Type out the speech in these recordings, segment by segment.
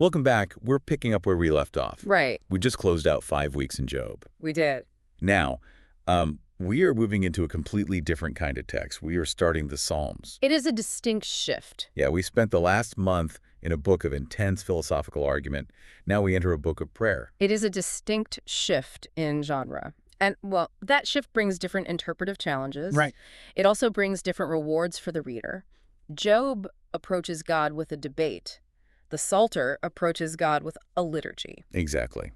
Welcome back. We're picking up where we left off. Right. We just closed out 5 weeks in Job. We did. Now, we are moving into a completely different kind of text. We are starting the Psalms. It is a distinct shift. Yeah, we spent the last month in a book of intense philosophical argument. Now we enter a book of prayer. It is a distinct shift in genre. And, well, that shift brings different interpretive challenges. Right. It also brings different rewards for the reader. Job approaches God with a debate. The Psalter approaches God with a liturgy. Exactly.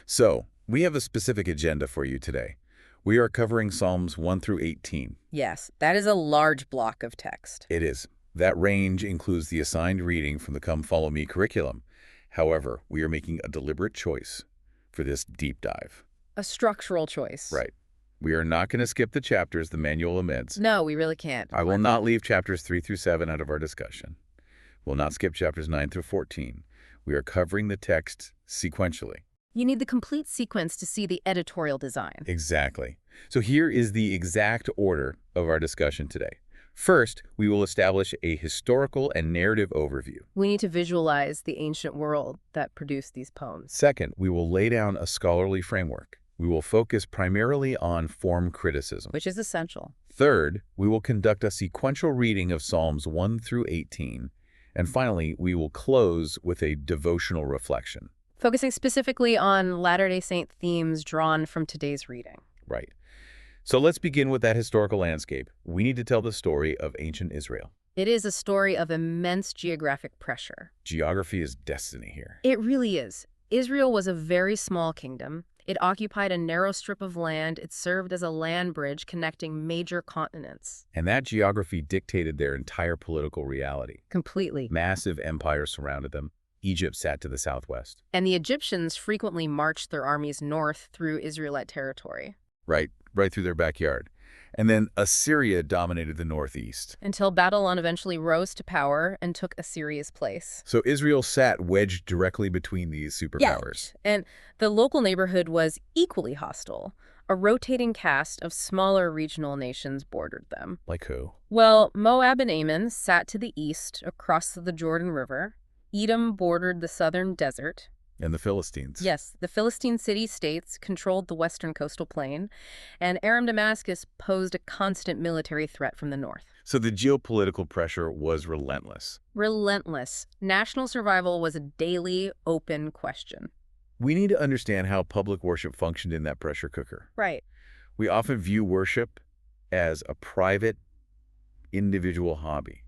So, we have a specific agenda for you today. We are covering Psalms 1 through 18. Yes, that is a large block of text. It is. That range includes the assigned reading from the Come Follow Me curriculum. However, we are making a deliberate choice for this deep dive. A structural choice. Right. We are not going to skip the chapters the manual laments. No, we really can't. I will not leave chapters 3 through 7 out of our discussion. We'll not skip chapters 9 through 14. We are covering the text sequentially. You need the complete sequence to see the editorial design. Exactly. So here is the exact order of our discussion today. First, we will establish a historical and narrative overview. We need to visualize the ancient world that produced these poems. Second, we will lay down a scholarly framework. We will focus primarily on form criticism. Which is essential. Third, we will conduct a sequential reading of Psalms 1 through 18. And finally, we will close with a devotional reflection. Focusing specifically on Latter-day Saint themes drawn from today's reading. Right. So let's begin with that historical landscape. We need to tell the story of ancient Israel. It is a story of immense geographic pressure. Geography is destiny here. It really is. Israel was a very small kingdom. It occupied a narrow strip of land. It served as a land bridge connecting major continents. And that geography dictated their entire political reality. Completely. Massive empires surrounded them. Egypt sat to the southwest. And the Egyptians frequently marched their armies north through Israelite territory. Right through their backyard. And then Assyria dominated the northeast. Until Babylon eventually rose to power and took Assyria's place. So Israel sat wedged directly between these superpowers. Yeah. And the local neighborhood was equally hostile. A rotating cast of smaller regional nations bordered them. Like who? Well, Moab and Ammon sat to the east across the Jordan River. Edom bordered the southern desert. And the Philistines. Yes, the Philistine city-states controlled the western coastal plain, and Aram Damascus posed a constant military threat from the north. So the geopolitical pressure was relentless. Relentless. National survival was a daily, open question. We need to understand how public worship functioned in that pressure cooker. Right. We often view worship as a private, individual hobby.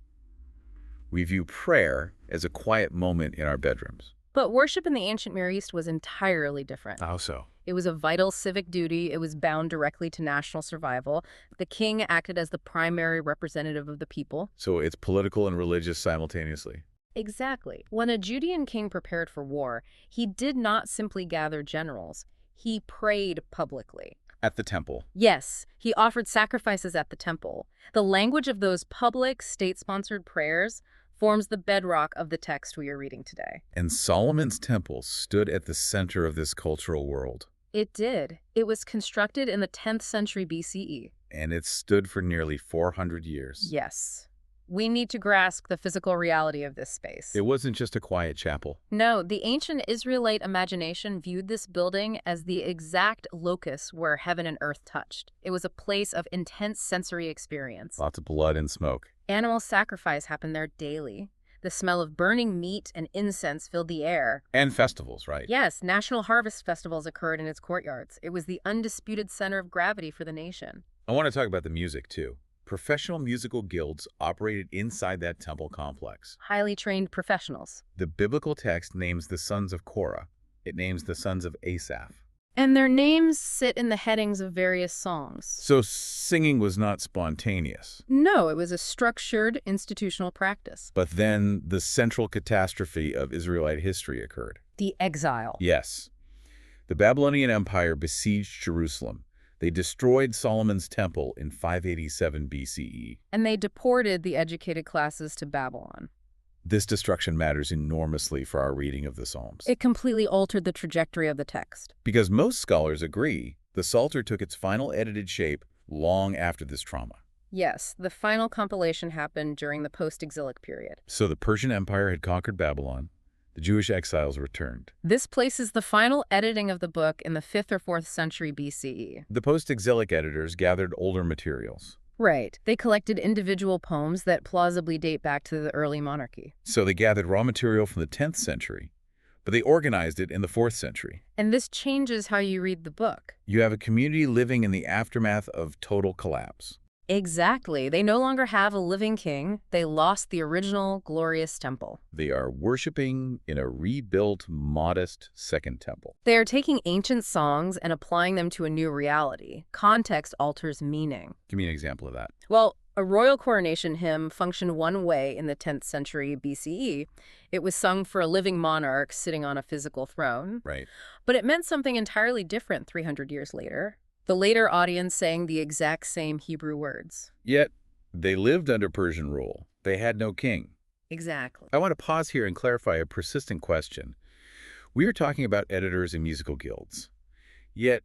We view prayer as a quiet moment in our bedrooms. But worship in the ancient Near East was entirely different. How so? It was a vital civic duty. It was bound directly to national survival. The king acted as the primary representative of the people. So it's political and religious simultaneously. Exactly. When a Judean king prepared for war, he did not simply gather generals. He prayed publicly. At the temple. Yes, he offered sacrifices at the temple. The language of those public, state-sponsored prayers forms the bedrock of the text we are reading today. And Solomon's temple stood at the center of this cultural world. It did. It was constructed in the 10th century BCE. And it stood for nearly 400 years. Yes. We need to grasp the physical reality of this space. It wasn't just a quiet chapel. No, the ancient Israelite imagination viewed this building as the exact locus where heaven and earth touched. It was a place of intense sensory experience. Lots of blood and smoke. Animal sacrifice happened there daily. The smell of burning meat and incense filled the air. And festivals, right? Yes, national harvest festivals occurred in its courtyards. It was the undisputed center of gravity for the nation. I want to talk about the music, too. Professional musical guilds operated inside that temple complex. Highly trained professionals. The biblical text names the sons of Korah. It names the sons of Asaph. And their names sit in the headings of various songs. So singing was not spontaneous. No, it was a structured institutional practice. But then the central catastrophe of Israelite history occurred. The exile. Yes. The Babylonian Empire besieged Jerusalem. They destroyed Solomon's temple in 587 BCE. And they deported the educated classes to Babylon. This destruction matters enormously for our reading of the Psalms. It completely altered the trajectory of the text. Because most scholars agree, the Psalter took its final edited shape long after this trauma. Yes, the final compilation happened during the post-exilic period. So the Persian Empire had conquered Babylon. The Jewish exiles returned. This places the final editing of the book in the 5th or 4th century BCE. The post-exilic editors gathered older materials. Right. They collected individual poems that plausibly date back to the early monarchy. So they gathered raw material from the 10th century, but they organized it in the 4th century. And this changes how you read the book. You have a community living in the aftermath of total collapse. Exactly. They no longer have a living king. They lost the original glorious temple. They are worshiping in a rebuilt, modest second temple. They are taking ancient songs and applying them to a new reality. Context alters meaning. Give me an example of that. Well, a royal coronation hymn functioned one way in the 10th century BCE. It was sung for a living monarch sitting on a physical throne. Right. But it meant something entirely different 300 years later. The later audience sang the exact same Hebrew words. Yet, they lived under Persian rule. They had no king. Exactly. I want to pause here and clarify a persistent question. We are talking about editors and musical guilds. Yet,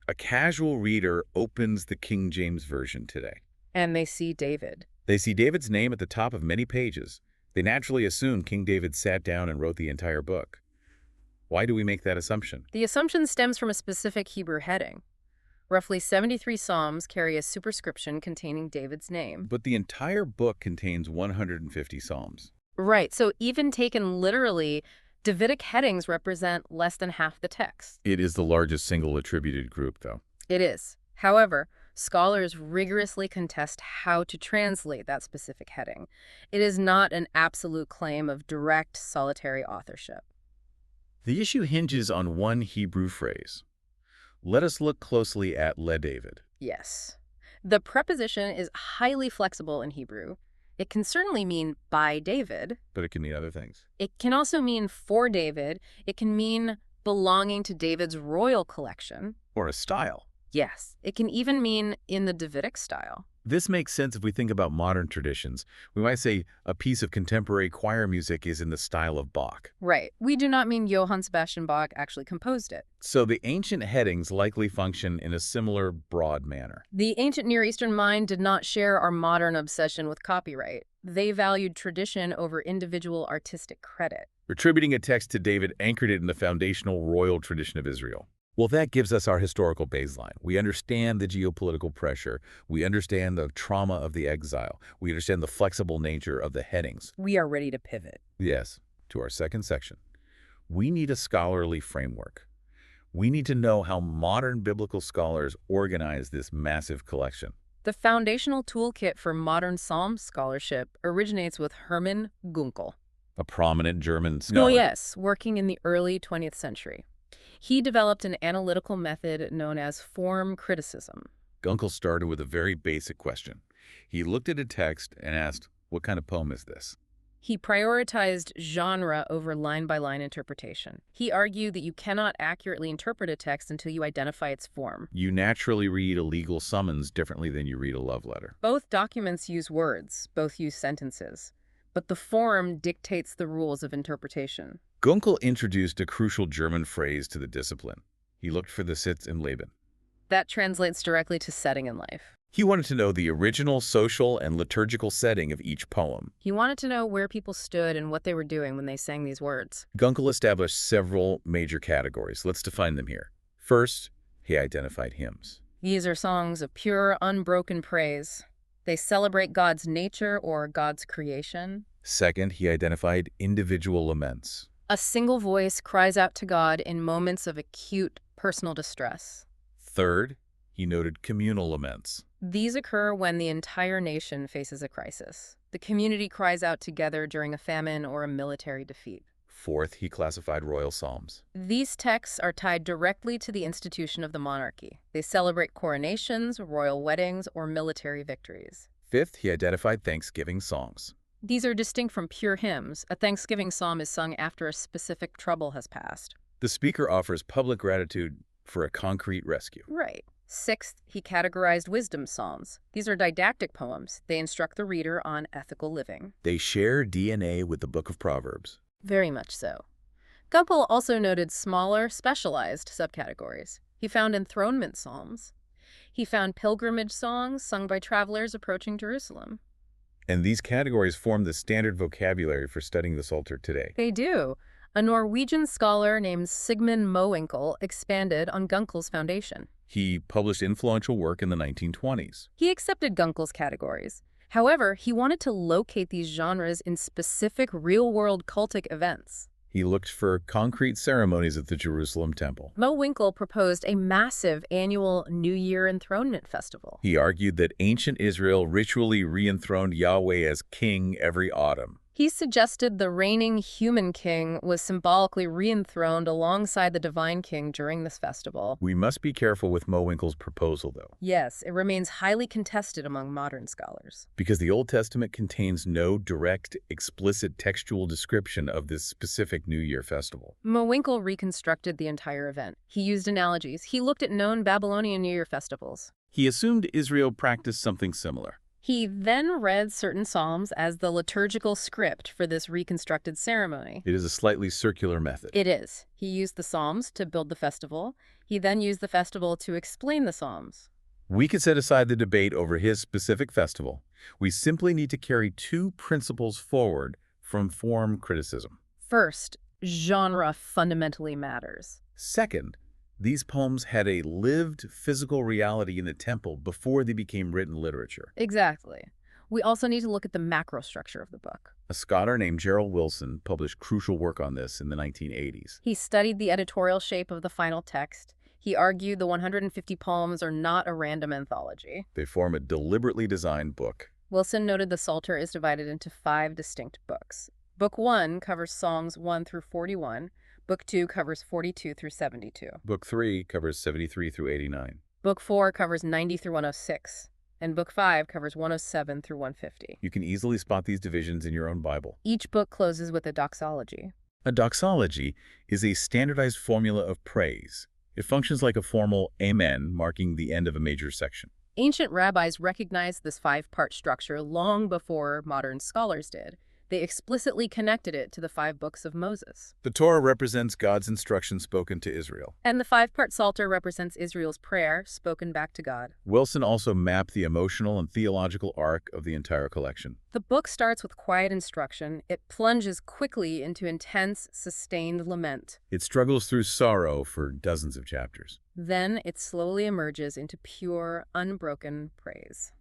a casual reader opens the King James Version today. And they see David. They see David's name at the top of many pages. They naturally assume King David sat down and wrote the entire book. Why do we make that assumption? The assumption stems from a specific Hebrew heading. Roughly 73 psalms carry a superscription containing David's name. But the entire book contains 150 psalms. Right, so even taken literally, Davidic headings represent less than half the text. It is the largest single attributed group, though. It is. However, scholars rigorously contest how to translate that specific heading. It is not an absolute claim of direct, solitary authorship. The issue hinges on one Hebrew phrase. Let us look closely at Le David. Yes. The preposition is highly flexible in Hebrew. It can certainly mean by David. But it can mean other things. It can also mean for David. It can mean belonging to David's royal collection. Or a style. Yes. It can even mean in the Davidic style. This makes sense if we think about modern traditions. We might say a piece of contemporary choir music is in the style of Bach. Right. We do not mean Johann Sebastian Bach actually composed it. So the ancient headings likely function in a similar broad manner. The ancient Near Eastern mind did not share our modern obsession with copyright. They valued tradition over individual artistic credit. Attributing a text to David anchored it in the foundational royal tradition of Israel. Well, that gives us our historical baseline. We understand the geopolitical pressure. We understand the trauma of the exile. We understand the flexible nature of the headings. We are ready to pivot. Yes, to our second section. We need a scholarly framework. We need to know how modern biblical scholars organize this massive collection. The foundational toolkit for modern Psalm scholarship originates with Hermann Gunkel. A prominent German scholar. Oh, yes, working in the early 20th century. He developed an analytical method known as form criticism. Gunkel started with a very basic question. He looked at a text and asked, what kind of poem is this? He prioritized genre over line-by-line interpretation. He argued that you cannot accurately interpret a text until you identify its form. You naturally read a legal summons differently than you read a love letter. Both documents use words, both use sentences, but the form dictates the rules of interpretation. Gunkel introduced a crucial German phrase to the discipline. He looked for the Sitz im Leben. That translates directly to setting in life. He wanted to know the original social and liturgical setting of each poem. He wanted to know where people stood and what they were doing when they sang these words. Gunkel established several major categories. Let's define them here. First, he identified hymns. These are songs of pure, unbroken praise. They celebrate God's nature or God's creation. Second, he identified individual laments. A single voice cries out to God in moments of acute personal distress. Third, he noted communal laments. These occur when the entire nation faces a crisis. The community cries out together during a famine or a military defeat. Fourth, he classified royal psalms. These texts are tied directly to the institution of the monarchy. They celebrate coronations, royal weddings, or military victories. Fifth, he identified thanksgiving songs. These are distinct from pure hymns. A Thanksgiving psalm is sung after a specific trouble has passed. The speaker offers public gratitude for a concrete rescue. Right. Sixth, he categorized wisdom psalms. These are didactic poems. They instruct the reader on ethical living. They share DNA with the Book of Proverbs. Very much so. Gunkel also noted smaller, specialized subcategories. He found enthronement psalms. He found pilgrimage songs sung by travelers approaching Jerusalem. And these categories form the standard vocabulary for studying the Psalter today. They do. A Norwegian scholar named Sigmund Mowinckel expanded on Gunkel's foundation. He published influential work in the 1920s. He accepted Gunkel's categories. However, he wanted to locate these genres in specific real-world cultic events. He looked for concrete ceremonies at the Jerusalem temple. Mowinckel proposed a massive annual New Year enthronement festival. He argued that ancient Israel ritually re-enthroned Yahweh as king every autumn. He suggested the reigning human king was symbolically re-enthroned alongside the divine king during this festival. We must be careful with Mowinckel's proposal, though, Yes, it remains highly contested among modern scholars. because the Old Testament contains no direct, explicit textual description of this specific New Year festival. Mowinckel reconstructed the entire event. He used analogies. He looked at known Babylonian New Year festivals. He assumed Israel practiced something similar. He then read certain psalms as the liturgical script for this reconstructed ceremony. It is a slightly circular method. It is. He used the psalms to build the festival. He then used the festival to explain the psalms. We can set aside the debate over his specific festival. We simply need to carry two principles forward from form criticism. First, genre fundamentally matters. Second, these poems had a lived physical reality in the temple before they became written literature. Exactly. We also need to look at the macro structure of the book. A scholar named Gerald Wilson published crucial work on this in the 1980s. He studied the editorial shape of the final text. He argued the 150 poems are not a random anthology. They form a deliberately designed book. Wilson noted the Psalter is divided into 5 distinct books. Book 1 covers Psalms 1 through 41. Book 2 covers 42 through 72. Book 3 covers 73 through 89. Book 4 covers 90 through 106. And Book 5 covers 107 through 150. You can easily spot these divisions in your own Bible. Each book closes with a doxology. A doxology is a standardized formula of praise. It functions like a formal amen, marking the end of a major section. Ancient rabbis recognized this 5-part structure long before modern scholars did. They explicitly connected it to the 5 books of Moses. The Torah represents God's instruction spoken to Israel. And the 5-part Psalter represents Israel's prayer spoken back to God. Wilson also mapped the emotional and theological arc of the entire collection. The book starts with quiet instruction. It plunges quickly into intense, sustained lament. It struggles through sorrow for dozens of chapters. Then it slowly emerges into pure, unbroken praise.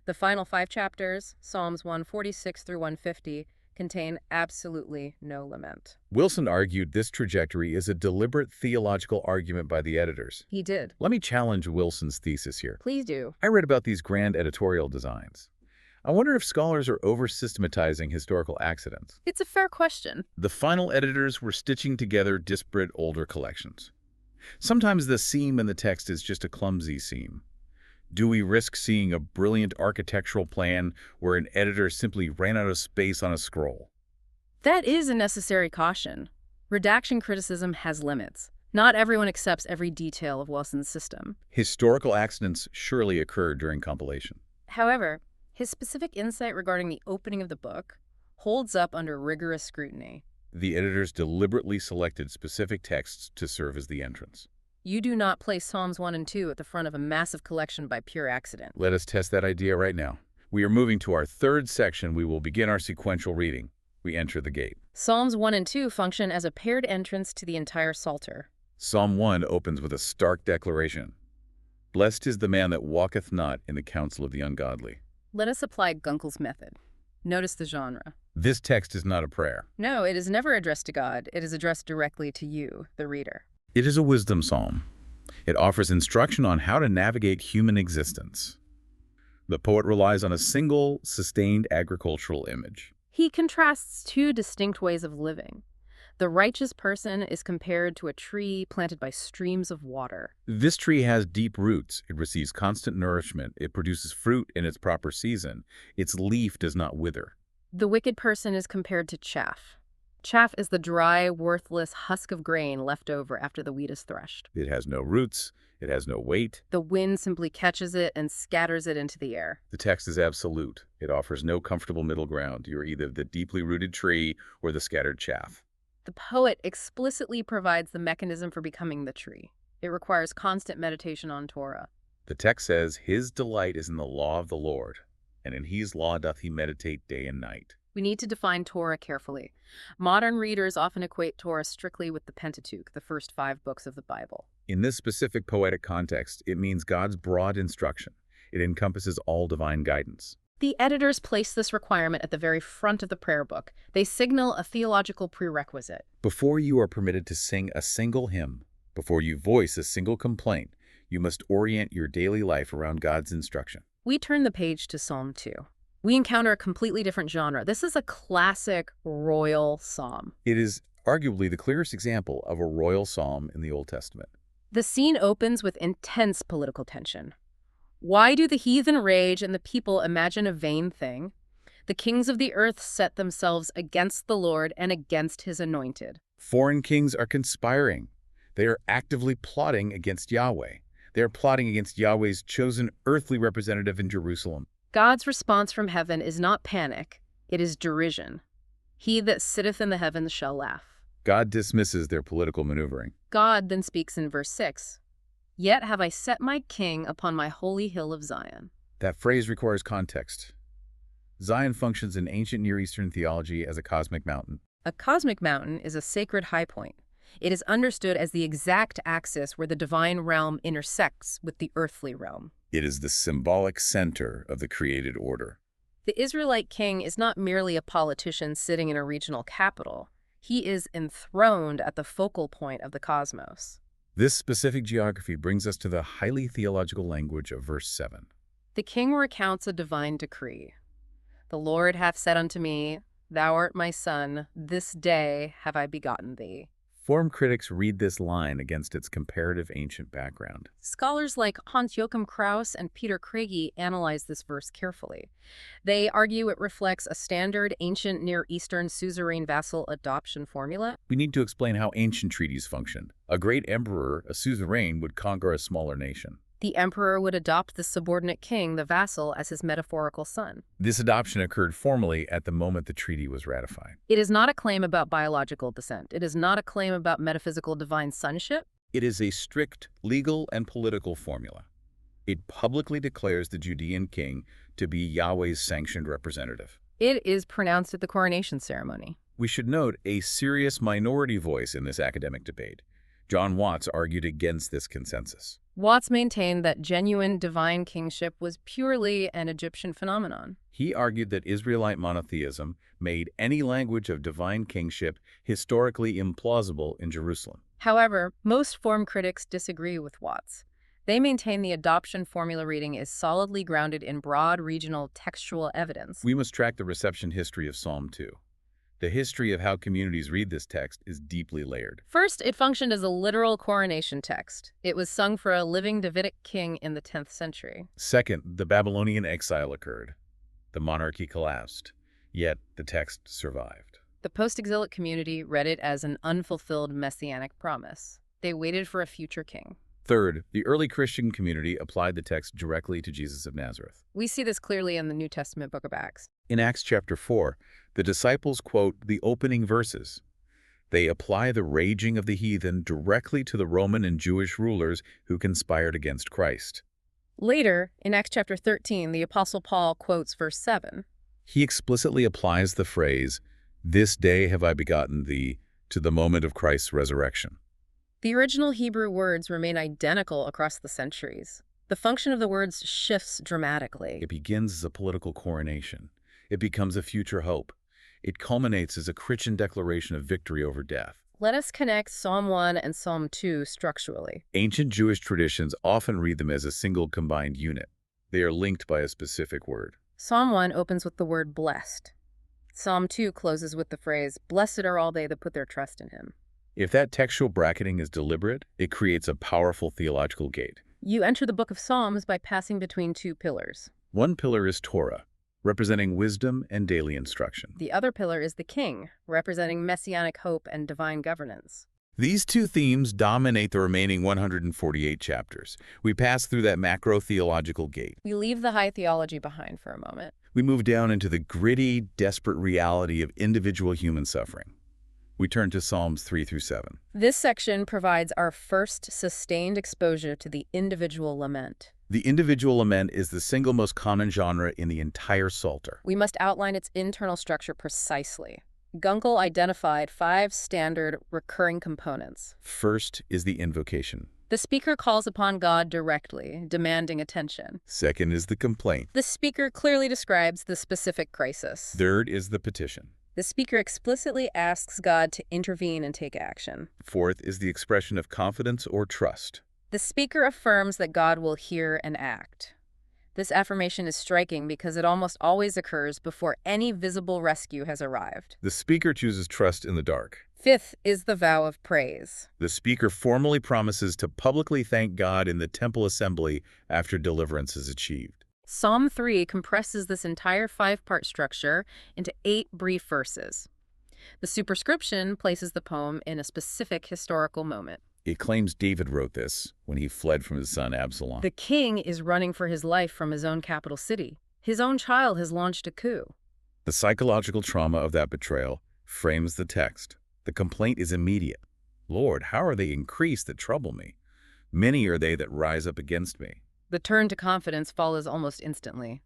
The final 5 chapters, Psalms 146 through 150, contain absolutely no lament. Wilson argued this trajectory is a deliberate theological argument by the editors. He did. Let me challenge Wilson's thesis here. Please do. I read about these grand editorial designs. I wonder if scholars are over-systematizing historical accidents. It's a fair question. The final editors were stitching together disparate older collections. Sometimes the seam in the text is just a clumsy seam. Do we risk seeing a brilliant architectural plan where an editor simply ran out of space on a scroll? That is a necessary caution. Redaction criticism has limits. Not everyone accepts every detail of Wilson's system. Historical accidents surely occurred during compilation. However, his specific insight regarding the opening of the book holds up under rigorous scrutiny. The editors deliberately selected specific texts to serve as the entrance. You do not place Psalms 1 and 2 at the front of a massive collection by pure accident. Let us test that idea right now. We are moving to our third section. We will begin our sequential reading. We enter the gate. Psalms 1 and 2 function as a paired entrance to the entire Psalter. Psalm 1 opens with a stark declaration. Blessed is the man that walketh not in the counsel of the ungodly. Let us apply Gunkel's method. Notice the genre. This text is not a prayer. No, it is never addressed to God. It is addressed directly to you, the reader. It is a wisdom psalm. It offers instruction on how to navigate human existence. The poet relies on a single, sustained agricultural image. He contrasts 2 distinct ways of living. The righteous person is compared to a tree planted by streams of water. This tree has deep roots. It receives constant nourishment. It produces fruit in its proper season. Its leaf does not wither. The wicked person is compared to chaff. Chaff is the dry, worthless husk of grain left over after the wheat is threshed. It has no roots. It has no weight. The wind simply catches it and scatters it into the air. The text is absolute. It offers no comfortable middle ground. You're either the deeply rooted tree or the scattered chaff. The poet explicitly provides the mechanism for becoming the tree. It requires constant meditation on Torah. The text says, His delight is in the law of the Lord, and in his law doth he meditate day and night. We need to define Torah carefully. Modern readers often equate Torah strictly with the Pentateuch, the first 5 books of the Bible. In this specific poetic context, it means God's broad instruction. It encompasses all divine guidance. The editors place this requirement at the very front of the prayer book. They signal a theological prerequisite. Before you are permitted to sing a single hymn, before you voice a single complaint, you must orient your daily life around God's instruction. We turn the page to Psalm 2. We encounter a completely different genre. This is a classic royal psalm. It is arguably the clearest example of a royal psalm in the Old Testament. The scene opens with intense political tension. Why do the heathen rage and the people imagine a vain thing? The kings of the earth set themselves against the Lord and against his anointed. Foreign kings are conspiring. They are actively plotting against Yahweh. They are plotting against Yahweh's chosen earthly representative in Jerusalem. God's response from heaven is not panic, it is derision. He that sitteth in the heavens shall laugh. God dismisses their political maneuvering. God then speaks in verse 6. Yet have I set my king upon my holy hill of Zion. That phrase requires context. Zion functions in ancient Near Eastern theology as a cosmic mountain. A cosmic mountain is a sacred high point. It is understood as the exact axis where the divine realm intersects with the earthly realm. It is the symbolic center of the created order. The Israelite king is not merely a politician sitting in a regional capital. He is enthroned at the focal point of the cosmos. This specific geography brings us to the highly theological language of verse 7. The king recounts a divine decree. The Lord hath said unto me, Thou art my son, this day have I begotten thee. Form critics read this line against its comparative ancient background. Scholars like Hans-Joachim Kraus and Peter Craigie analyze this verse carefully. They argue it reflects a standard ancient Near Eastern suzerain vassal adoption formula. We need to explain how ancient treaties functioned. A great emperor, a suzerain, would conquer a smaller nation. The emperor would adopt the subordinate king, the vassal, as his metaphorical son. This adoption occurred formally at the moment the treaty was ratified. It is not a claim about biological descent. It is not a claim about metaphysical divine sonship. It is a strict legal and political formula. It publicly declares the Judean king to be Yahweh's sanctioned representative. It is pronounced at the coronation ceremony. We should note a serious minority voice in this academic debate. John Watts argued against this consensus. Watts maintained that genuine divine kingship was purely an Egyptian phenomenon. He argued that Israelite monotheism made any language of divine kingship historically implausible in Jerusalem. However, most form critics disagree with Watts. They maintain the adoption formula reading is solidly grounded in broad regional textual evidence. We must track the reception history of Psalm 2. The history of how communities read this text is deeply layered. First, it functioned as a literal coronation text. It was sung for a living Davidic king in the 10th century. Second, the Babylonian exile occurred. The monarchy collapsed, yet the text survived. The post-exilic community read it as an unfulfilled messianic promise. They waited for a future king. Third, the early Christian community applied the text directly to Jesus of Nazareth. We see this clearly in the New Testament book of Acts. In Acts chapter 4, the disciples quote the opening verses. They apply the raging of the heathen directly to the Roman and Jewish rulers who conspired against Christ. Later, in Acts chapter 13, the Apostle Paul quotes verse 7. He explicitly applies the phrase, "This day have I begotten thee," to the moment of Christ's resurrection. The original Hebrew words remain identical across the centuries. The function of the words shifts dramatically. It begins as a political coronation. It becomes a future hope. It culminates as a Christian declaration of victory over death. Let us connect Psalm 1 and Psalm 2 structurally. Ancient Jewish traditions often read them as a single combined unit. They are linked by a specific word. Psalm 1 opens with the word blessed. Psalm 2 closes with the phrase, "Blessed are all they that put their trust in him." If that textual bracketing is deliberate, it creates a powerful theological gate. You enter the book of Psalms by passing between two pillars. One pillar is Torah, representing wisdom and daily instruction. The other pillar is the king, representing messianic hope and divine governance. These two themes dominate the remaining 148 chapters. We pass through that macro-theological gate. We leave the high theology behind for a moment. We move down into the gritty, desperate reality of individual human suffering. We turn to Psalms 3 through 7. This section provides our first sustained exposure to the individual lament. The individual lament is the single most common genre in the entire Psalter. We must outline its internal structure precisely. Gunkel identified 5 standard recurring components. First is the invocation. The speaker calls upon God directly, demanding attention. Second is the complaint. The speaker clearly describes the specific crisis. Third is the petition. The speaker explicitly asks God to intervene and take action. Fourth is the expression of confidence or trust. The speaker affirms that God will hear and act. This affirmation is striking because it almost always occurs before any visible rescue has arrived. The speaker chooses trust in the dark. Fifth is the vow of praise. The speaker formally promises to publicly thank God in the temple assembly after deliverance is achieved. Psalm 3 compresses this entire 5-part structure into 8 brief verses. The superscription places the poem in a specific historical moment. It claims David wrote this when he fled from his son Absalom. The king is running for his life from his own capital city. His own child has launched a coup. The psychological trauma of that betrayal frames the text. The complaint is immediate. Lord, how are they increased that trouble me? Many are they that rise up against me. The turn to confidence follows almost instantly.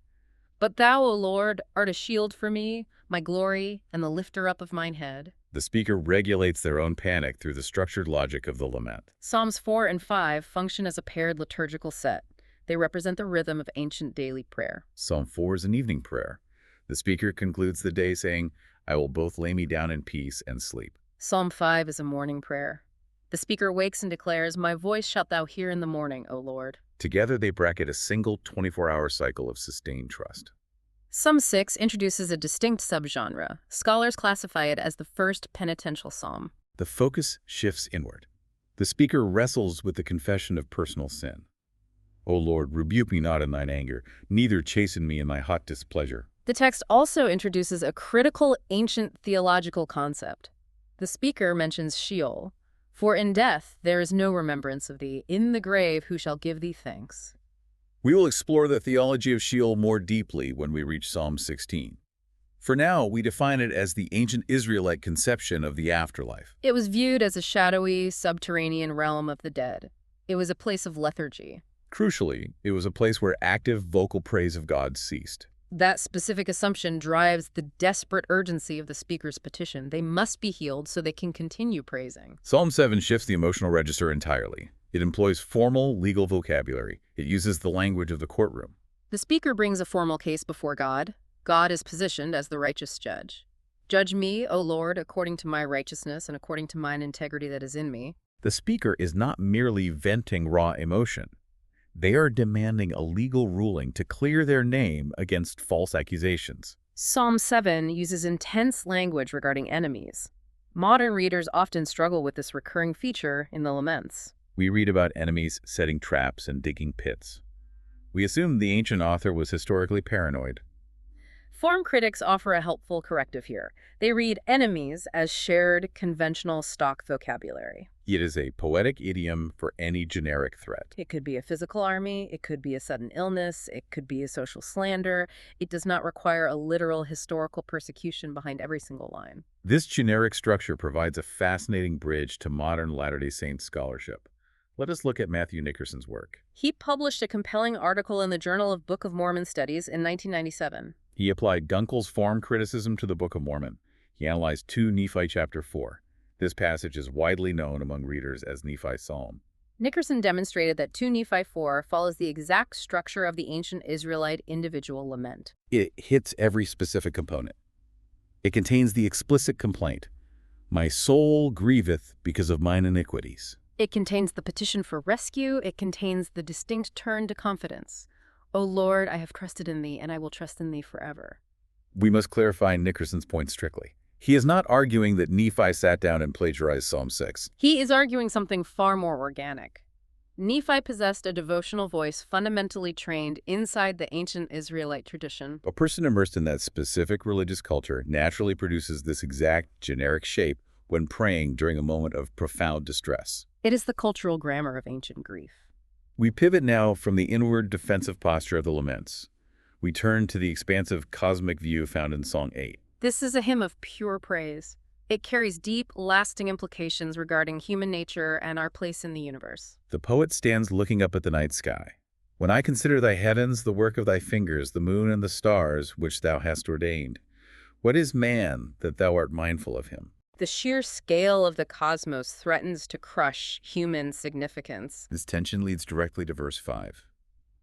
But thou, O Lord, art a shield for me, my glory, and the lifter up of mine head. The speaker regulates their own panic through the structured logic of the lament. Psalms 4 and 5 function as a paired liturgical set. They represent the rhythm of ancient daily prayer. Psalm 4 is an evening prayer. The speaker concludes the day saying, I will both lay me down in peace and sleep. Psalm 5 is a morning prayer. The speaker wakes and declares, My voice shalt thou hear in the morning, O Lord. Together they bracket a single 24-hour cycle of sustained trust. Psalm 6 introduces a distinct subgenre. Scholars classify it as the first penitential psalm. The focus shifts inward. The speaker wrestles with the confession of personal sin. O Lord, rebuke me not in thine anger, neither chasten me in thy hot displeasure. The text also introduces a critical ancient theological concept. The speaker mentions Sheol. For in death there is no remembrance of thee. In the grave who shall give thee thanks? We will explore the theology of Sheol more deeply when we reach Psalm 16. For now, we define it as the ancient Israelite conception of the afterlife. It was viewed as a shadowy, subterranean realm of the dead. It was a place of lethargy. Crucially, it was a place where active vocal praise of God ceased. That specific assumption drives the desperate urgency of the speaker's petition. They must be healed so they can continue praising. Psalm 7 shifts the emotional register entirely. It employs formal legal vocabulary. It uses the language of the courtroom. The speaker brings a formal case before God. God is positioned as the righteous judge. Judge me, O Lord, according to my righteousness and according to mine integrity that is in me. The speaker is not merely venting raw emotion. They are demanding a legal ruling to clear their name against false accusations. Psalm 7 uses intense language regarding enemies. Modern readers often struggle with this recurring feature in the Laments. We read about enemies setting traps and digging pits. We assume the ancient author was historically paranoid. Form critics offer a helpful corrective here. They read enemies as shared, conventional stock vocabulary. It is a poetic idiom for any generic threat. It could be a physical army, it could be a sudden illness, it could be a social slander. It does not require a literal historical persecution behind every single line. This generic structure provides a fascinating bridge to modern Latter-day Saints scholarship. Let us look at Matthew Nickerson's work. He published a compelling article in the Journal of Book of Mormon Studies in 1997. He applied Gunkel's form criticism to the Book of Mormon. He analyzed 2 Nephi chapter 4. This passage is widely known among readers as Nephi's Psalm. Nickerson demonstrated that 2 Nephi 4 follows the exact structure of the ancient Israelite individual lament. It hits every specific component. It contains the explicit complaint, My soul grieveth because of mine iniquities. It contains the petition for rescue. It contains the distinct turn to confidence. O Lord, I have trusted in thee, and I will trust in thee forever. We must clarify Nickerson's point strictly. He is not arguing that Nephi sat down and plagiarized Psalm 6. He is arguing something far more organic. Nephi possessed a devotional voice fundamentally trained inside the ancient Israelite tradition. A person immersed in that specific religious culture naturally produces this exact generic shape when praying during a moment of profound distress. It is the cultural grammar of ancient grief. We pivot now from the inward defensive posture of the Laments. We turn to the expansive cosmic view found in Song 8. This is a hymn of pure praise. It carries deep, lasting implications regarding human nature and our place in the universe. The poet stands looking up at the night sky. When I consider thy heavens, the work of thy fingers, the moon and the stars, which thou hast ordained, what is man that thou art mindful of him? The sheer scale of the cosmos threatens to crush human significance. This tension leads directly to verse 5.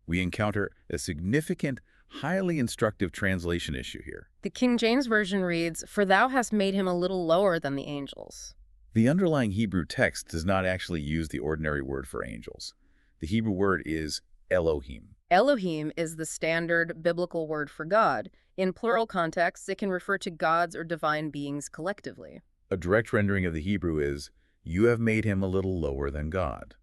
We encounter a significant, highly instructive translation issue here. The King James Version reads, "For thou hast made him a little lower than the angels." The underlying Hebrew text does not actually use the ordinary word for angels. The Hebrew word is Elohim. Elohim is the standard biblical word for God. In plural contexts, it can refer to gods or divine beings collectively. A direct rendering of the Hebrew is, you have made him a little lower than God.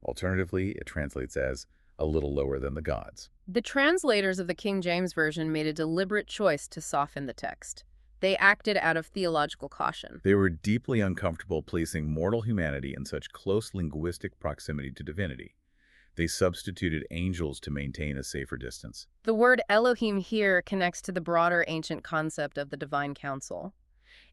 Alternatively, it translates as, a little lower than the gods. The translators of the King James Version made a deliberate choice to soften the text. They acted out of theological caution. They were deeply uncomfortable placing mortal humanity in such close linguistic proximity to divinity. They substituted angels to maintain a safer distance. The word Elohim here connects to the broader ancient concept of the divine council.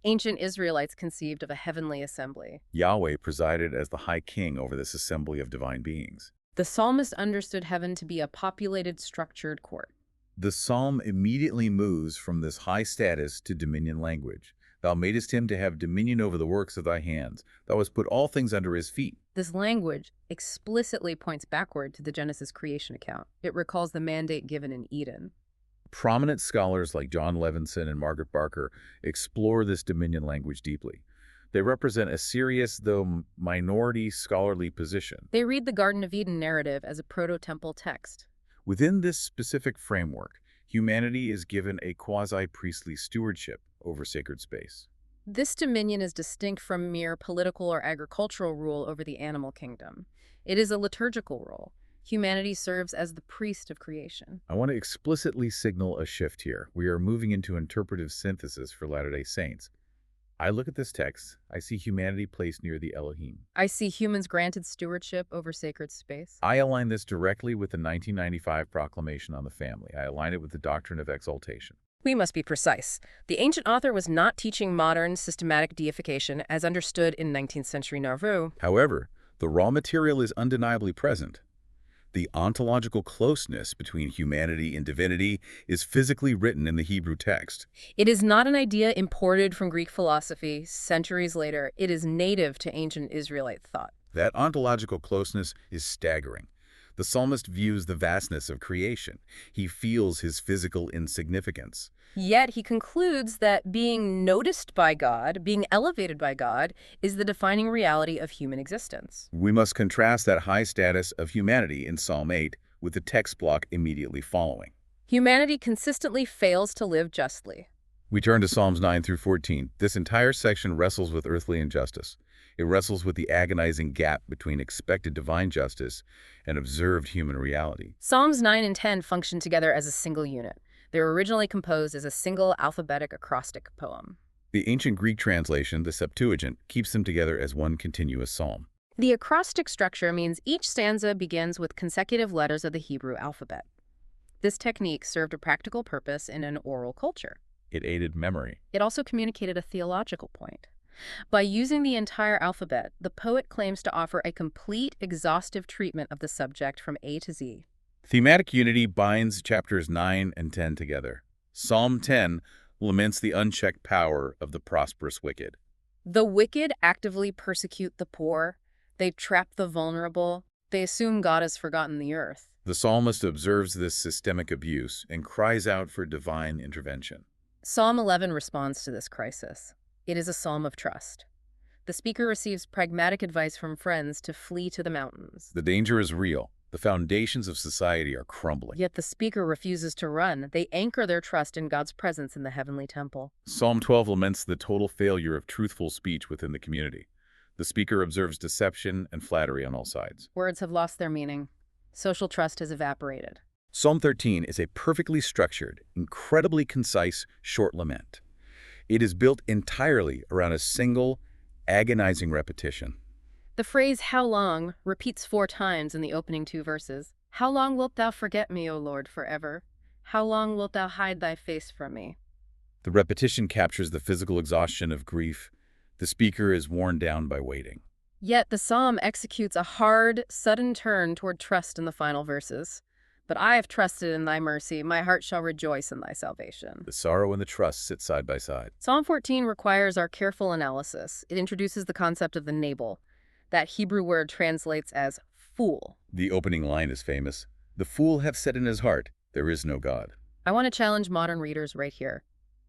Ancient Israelites conceived of a heavenly assembly. Yahweh presided as the high king over this assembly of divine beings. The psalmist understood heaven to be a populated, structured court. The psalm immediately moves from this high status to dominion language. Thou madest him to have dominion over the works of thy hands. Thou hast put all things under his feet. This language explicitly points backward to the Genesis creation account. It recalls the mandate given in Eden. Prominent scholars like John Levinson and Margaret Barker explore this dominion language deeply. They represent a serious, though minority, scholarly position. They read the Garden of Eden narrative as a proto-temple text. Within this specific framework, humanity is given a quasi-priestly stewardship over sacred space. This dominion is distinct from mere political or agricultural rule over the animal kingdom. It is a liturgical role. Humanity serves as the priest of creation. I want to explicitly signal a shift here. We are moving into interpretive synthesis for Latter-day Saints. I look at this text, I see humanity placed near the Elohim. I see humans granted stewardship over sacred space. I align this directly with the 1995 Proclamation on the Family. I align it with the doctrine of exaltation. We must be precise. The ancient author was not teaching modern systematic deification as understood in 19th century Nauvoo. However, the raw material is undeniably present. The ontological closeness between humanity and divinity is physically written in the Hebrew text. It is not an idea imported from Greek philosophy centuries later. It is native to ancient Israelite thought. That ontological closeness is staggering. The psalmist views the vastness of creation. He feels his physical insignificance. Yet he concludes that being noticed by God, being elevated by God, is the defining reality of human existence. We must contrast that high status of humanity in Psalm 8 with the text block immediately following. Humanity consistently fails to live justly. We turn to Psalms 9 through 14. This entire section wrestles with earthly injustice. It wrestles with the agonizing gap between expected divine justice and observed human reality. Psalms 9 and 10 function together as a single unit. They were originally composed as a single alphabetic acrostic poem. The ancient Greek translation, the Septuagint, keeps them together as one continuous psalm. The acrostic structure means each stanza begins with consecutive letters of the Hebrew alphabet. This technique served a practical purpose in an oral culture. It aided memory. It also communicated a theological point. By using the entire alphabet, the poet claims to offer a complete, exhaustive treatment of the subject from A to Z. Thematic unity binds chapters 9 and 10 together. Psalm 10 laments the unchecked power of the prosperous wicked. The wicked actively persecute the poor. They trap the vulnerable. They assume God has forgotten the earth. The psalmist observes this systemic abuse and cries out for divine intervention. Psalm 11 responds to this crisis. It is a psalm of trust. The speaker receives pragmatic advice from friends to flee to the mountains. The danger is real. The foundations of society are crumbling. Yet the speaker refuses to run. They anchor their trust in God's presence in the heavenly temple. Psalm 12 laments the total failure of truthful speech within the community. The speaker observes deception and flattery on all sides. Words have lost their meaning. Social trust has evaporated. Psalm 13 is a perfectly structured, incredibly concise, short lament. It is built entirely around a single, agonizing repetition. The phrase, "how long," repeats 4 times in the opening 2 verses. "How long wilt thou forget me, O Lord, forever? How long wilt thou hide thy face from me?" The repetition captures the physical exhaustion of grief. The speaker is worn down by waiting. Yet the psalm executes a hard, sudden turn toward trust in the final verses. But I have trusted in thy mercy, my heart shall rejoice in thy salvation. The sorrow and the trust sit side by side. Psalm 14 requires our careful analysis. It introduces the concept of the Nabal. That Hebrew word translates as fool. The opening line is famous. The fool hath said in his heart, there is no God. I want to challenge modern readers right here.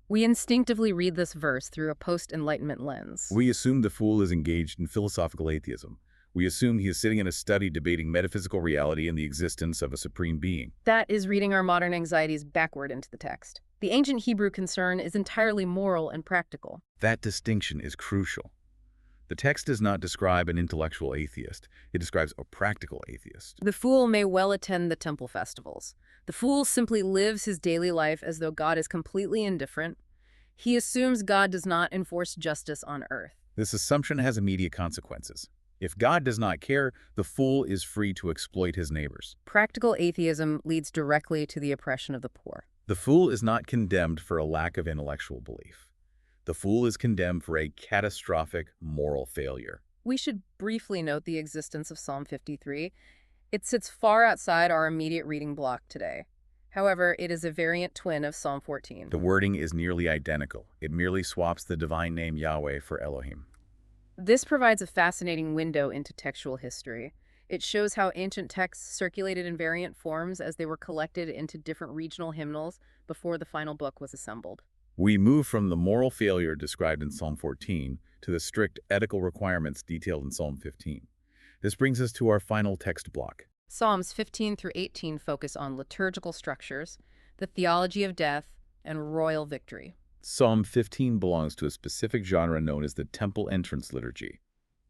We instinctively read this verse through a post-Enlightenment lens. We assume the fool is engaged in philosophical atheism. We assume he is sitting in a study debating metaphysical reality and the existence of a supreme being. That is reading our modern anxieties backward into the text. The ancient Hebrew concern is entirely moral and practical. That distinction is crucial. The text does not describe an intellectual atheist. It describes a practical atheist. The fool may well attend the temple festivals. The fool simply lives his daily life as though God is completely indifferent. He assumes God does not enforce justice on earth. This assumption has immediate consequences. If God does not care, the fool is free to exploit his neighbors. Practical atheism leads directly to the oppression of the poor. The fool is not condemned for a lack of intellectual belief. The fool is condemned for a catastrophic moral failure. We should briefly note the existence of Psalm 53. It sits far outside our immediate reading block today. However, it is a variant twin of Psalm 14. The wording is nearly identical. It merely swaps the divine name Yahweh for Elohim. This provides a fascinating window into textual history. It shows how ancient texts circulated in variant forms as they were collected into different regional hymnals before the final book was assembled. We move from the moral failure described in Psalm 14 to the strict ethical requirements detailed in Psalm 15. This brings us to our final text block. Psalms 15 through 18 focus on liturgical structures, the theology of death, and royal victory. Psalm 15 belongs to a specific genre known as the temple entrance liturgy.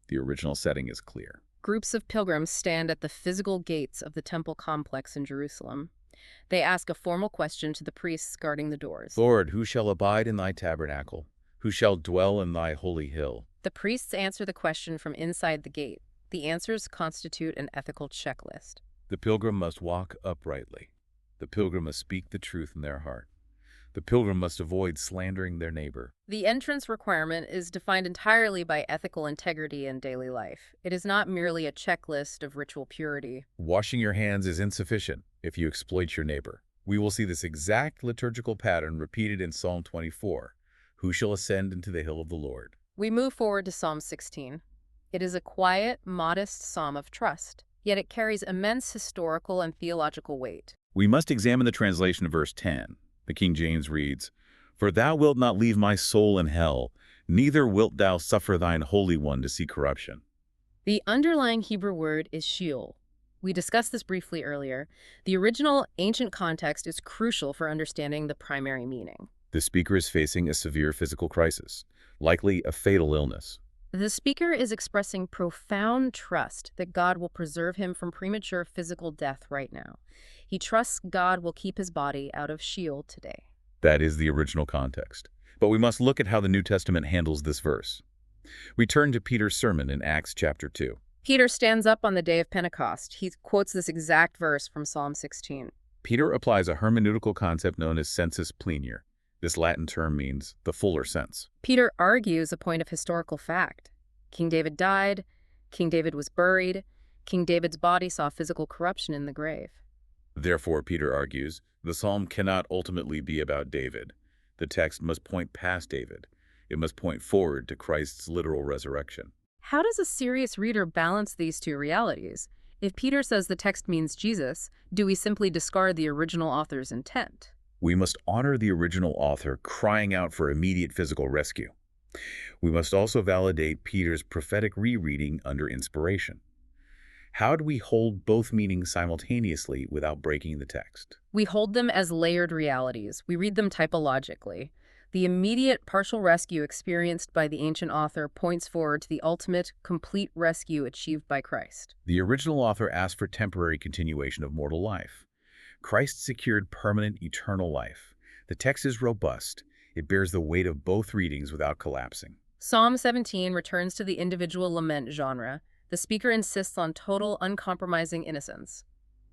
The original setting is clear. Groups of pilgrims stand at the physical gates of the temple complex in Jerusalem. They ask a formal question to the priests guarding the doors. Lord, who shall abide in thy tabernacle? Who shall dwell in thy holy hill? The priests answer the question from inside the gate. The answers constitute an ethical checklist. The pilgrim must walk uprightly. The pilgrim must speak the truth in their heart. The pilgrim must avoid slandering their neighbor. The entrance requirement is defined entirely by ethical integrity in daily life. It is not merely a checklist of ritual purity. Washing your hands is insufficient if you exploit your neighbor. We will see this exact liturgical pattern repeated in Psalm 24. Who shall ascend into the hill of the Lord? We move forward to Psalm 16. It is a quiet, modest psalm of trust, yet it carries immense historical and theological weight. We must examine the translation of verse 10. The King James reads, For thou wilt not leave my soul in hell, neither wilt thou suffer thine Holy One to see corruption. The underlying Hebrew word is Sheol. We discussed this briefly earlier. The original ancient context is crucial for understanding the primary meaning. The speaker is facing a severe physical crisis, likely a fatal illness. The speaker is expressing profound trust that God will preserve him from premature physical death right now. He trusts God will keep his body out of Sheol today. That is the original context. But we must look at how the New Testament handles this verse. We turn to Peter's sermon in Acts chapter 2. Peter stands up on the day of Pentecost. He quotes this exact verse from Psalm 16. Peter applies a hermeneutical concept known as sensus plenior. This Latin term means the fuller sense. Peter argues a point of historical fact. King David died. King David was buried. King David's body saw physical corruption in the grave. Therefore, Peter argues, the psalm cannot ultimately be about David. The text must point past David. It must point forward to Christ's literal resurrection. How does a serious reader balance these two realities? If Peter says the text means Jesus, do we simply discard the original author's intent? We must honor the original author crying out for immediate physical rescue. We must also validate Peter's prophetic rereading under inspiration. How do we hold both meanings simultaneously without breaking the text? We hold them as layered realities. We read them typologically. The immediate partial rescue experienced by the ancient author points forward to the ultimate, complete rescue achieved by Christ. The original author asked for temporary continuation of mortal life. Christ secured permanent, eternal life. The text is robust. It bears the weight of both readings without collapsing. Psalm 17 returns to the individual lament genre. The speaker insists on total, uncompromising innocence.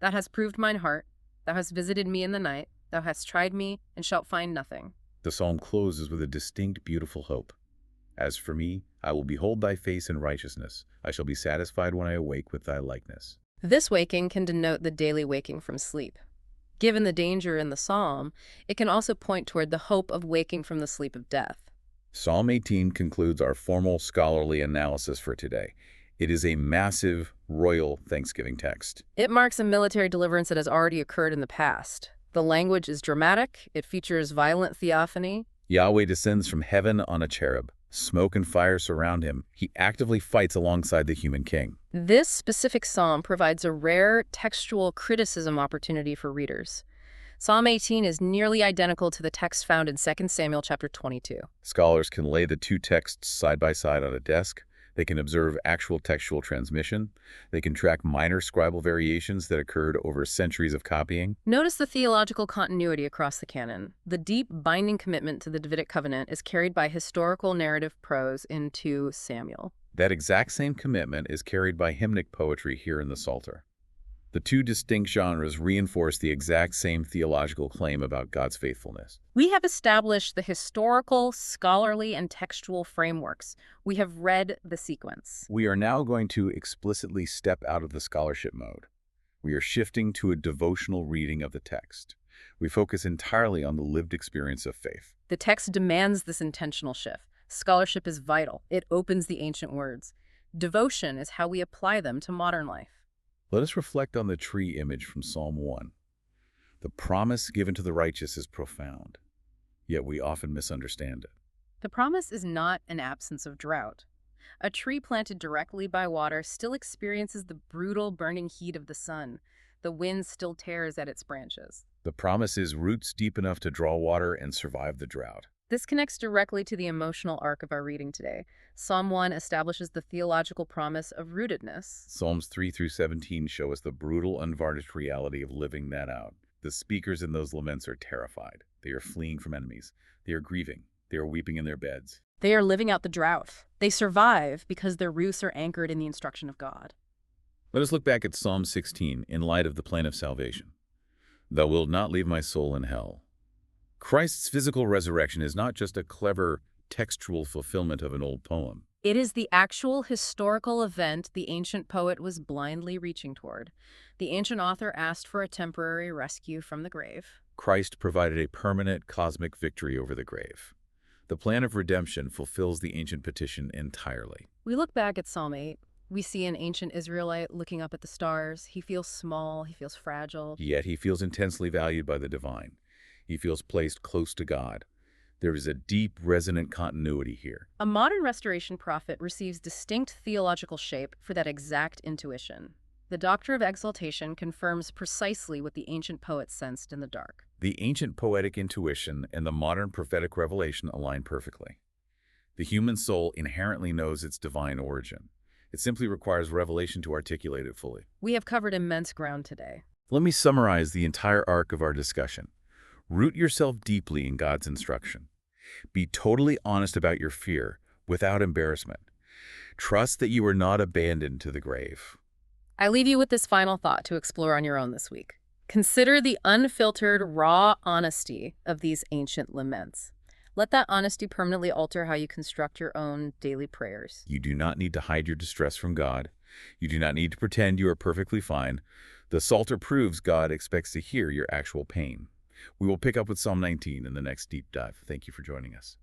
Thou hast proved mine heart. Thou hast visited me in the night. Thou hast tried me, and shalt find nothing. The psalm closes with a distinct, beautiful hope. As for me, I will behold thy face in righteousness. I shall be satisfied when I awake with thy likeness. This waking can denote the daily waking from sleep. Given the danger in the psalm, it can also point toward the hope of waking from the sleep of death. Psalm 18 concludes our formal scholarly analysis for today. It is a massive, royal Thanksgiving text. It marks a military deliverance that has already occurred in the past. The language is dramatic, it features violent theophany. Yahweh descends from heaven on a cherub. Smoke and fire surround him. He actively fights alongside the human king. This specific psalm provides a rare textual criticism opportunity for readers. Psalm 18 is nearly identical to the text found in 2 Samuel chapter 22. Scholars can lay the two texts side by side on a desk. They can observe actual textual transmission. They can track minor scribal variations that occurred over centuries of copying. Notice the theological continuity across the canon. The deep, binding commitment to the Davidic covenant is carried by historical narrative prose in 2 Samuel. That exact same commitment is carried by hymnic poetry here in the Psalter. The two distinct genres reinforce the exact same theological claim about God's faithfulness. We have established the historical, scholarly, and textual frameworks. We have read the sequence. We are now going to explicitly step out of the scholarship mode. We are shifting to a devotional reading of the text. We focus entirely on the lived experience of faith. The text demands this intentional shift. Scholarship is vital. It opens the ancient words. Devotion is how we apply them to modern life. Let us reflect on the tree image from Psalm 1. The promise given to the righteous is profound, yet we often misunderstand it. The promise is not an absence of drought. A tree planted directly by water still experiences the brutal burning heat of the sun. The wind still tears at its branches. The promise is roots deep enough to draw water and survive the drought. This connects directly to the emotional arc of our reading today. Psalm 1 establishes the theological promise of rootedness. Psalms 3 through 17 show us the brutal, unvarnished reality of living that out. The speakers in those laments are terrified. They are fleeing from enemies. They are grieving. They are weeping in their beds. They are living out the drought. They survive because their roots are anchored in the instruction of God. Let us look back at Psalm 16 in light of the plan of salvation. Thou wilt not leave my soul in hell. Christ's physical resurrection is not just a clever textual fulfillment of an old poem. It is the actual historical event the ancient poet was blindly reaching toward. The ancient author asked for a temporary rescue from the grave. Christ provided a permanent cosmic victory over the grave. The plan of redemption fulfills the ancient petition entirely. We look back at Psalm 8. We see an ancient Israelite looking up at the stars. He feels small. He feels fragile. Yet he feels intensely valued by the divine. He feels placed close to God. There is a deep, resonant continuity here. A modern restoration prophet receives distinct theological shape for that exact intuition. The doctrine of exaltation confirms precisely what the ancient poet sensed in the dark. The ancient poetic intuition and the modern prophetic revelation align perfectly. The human soul inherently knows its divine origin. It simply requires revelation to articulate it fully. We have covered immense ground today. Let me summarize the entire arc of our discussion. Root yourself deeply in God's instruction. Be totally honest about your fear, without embarrassment. Trust that you are not abandoned to the grave. I leave you with this final thought to explore on your own this week. Consider the unfiltered, raw honesty of these ancient laments. Let that honesty permanently alter how you construct your own daily prayers. You do not need to hide your distress from God. You do not need to pretend you are perfectly fine. The Psalter proves God expects to hear your actual pain. We will pick up with Psalm 19 in the next deep dive. Thank you for joining us.